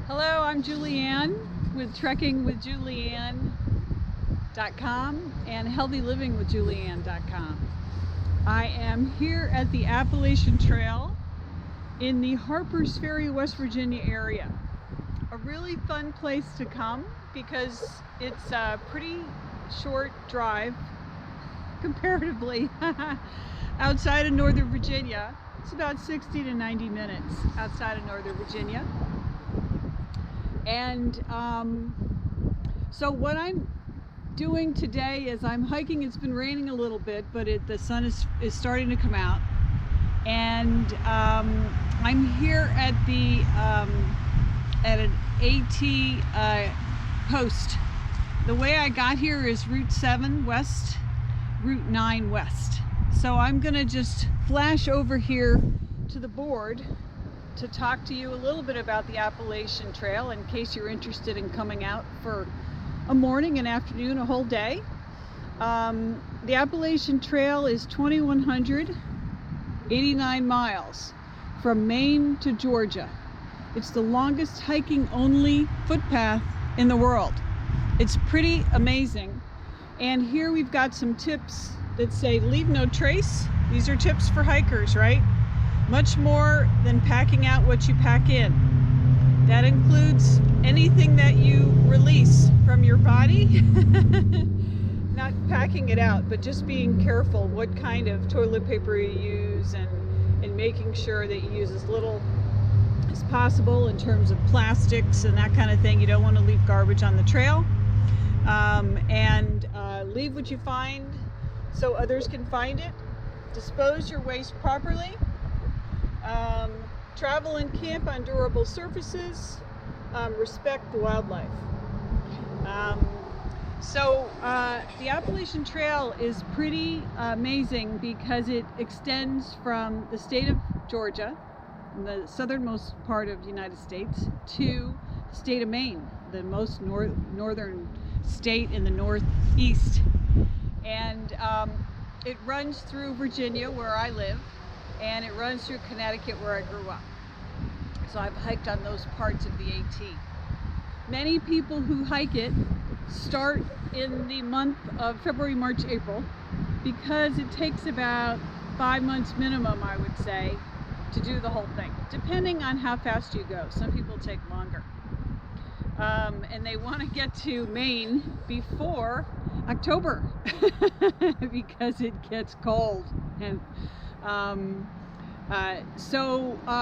Hello, I'm Julianne with trekkingwithjulianne.com and healthylivingwithjulianne.com. I am here at the Appalachian Trail in the Harpers, Ferry, West Virginia area. A really fun place to come because it's a pretty short drive comparatively outside of Northern Virginia. It's about 60 to 90 minutes outside of Northern Virginia. And so what I'm doing today is I'm hiking. It's been raining a little bit, but the sun is starting to come out. And I'm here at an AT post. The way I got here is Route 7 West, Route 9 West. So I'm gonna just flash over here to the board to talk to you a little bit about the Appalachian Trail in case you're interested in coming out for a morning, an afternoon, a whole day. The Appalachian Trail is 2,189 miles from Maine to Georgia. It's the longest hiking only footpath in the world. It's pretty amazing. And here we've got some tips that say leave no trace. These are tips for hikers, right? Much more than packing out what you pack in. That includes anything that you release from your body. Not packing it out, but just being careful what kind of toilet paper you use and making sure that you use as little as possible in terms of plastics and that kind of thing. You don't want to leave garbage on the trail. Leave what you find so others can find it. Dispose your waste properly. Travel and camp on durable surfaces. Respect the wildlife. The Appalachian Trail is pretty amazing because it extends from the state of Georgia, the southernmost part of the United States, to the state of Maine, the most northern state in the northeast. And it runs through Virginia, where I live, and it runs through Connecticut, where I grew up. So I've hiked on those parts of the AT. Many people who hike it start in the month of February, March, April, because it takes about 5 months minimum, I would say, to do the whole thing, depending on how fast you go. Some people take longer. And they want to get to Maine before October because it gets cold. And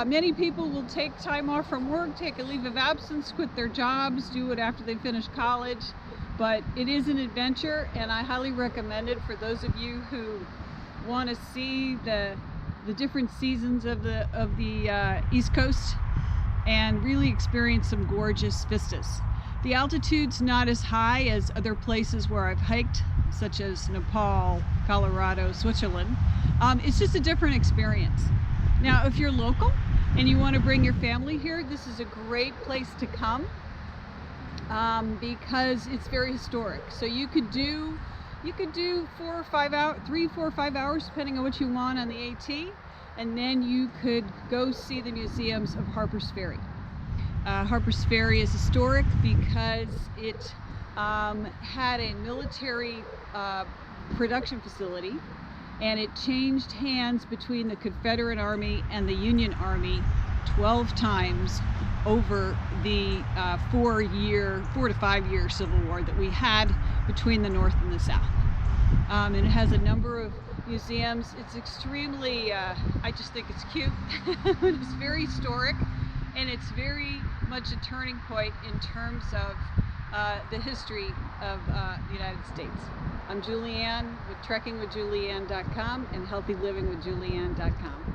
many people will take time off from work, take a leave of absence, quit their jobs, do it after they finish college. But it is an adventure, and I highly recommend it for those of you who want to see the different seasons of the East Coast and really experience some gorgeous vistas. The altitude's not as high as other places where I've hiked, such as Nepal, Colorado, Switzerland. It's just a different experience. Now, if you're local and you want to bring your family here, this is a great place to come because it's very historic. So you could do 3, 4, 5 hours, depending on what you want on the AT, and then you could go see the museums of Harpers Ferry. Harpers Ferry is historic because it had a military production facility, and it changed hands between the Confederate Army and the Union Army 12 times over the 4 to 5 year Civil War that we had between the North and the South. And it has a number of museums. It's extremely, I just think it's cute. It's very historic, and it's very much a turning point in terms of the history of the United States. I'm Julianne with trekkingwithjulianne.com and healthylivingwithjulianne.com.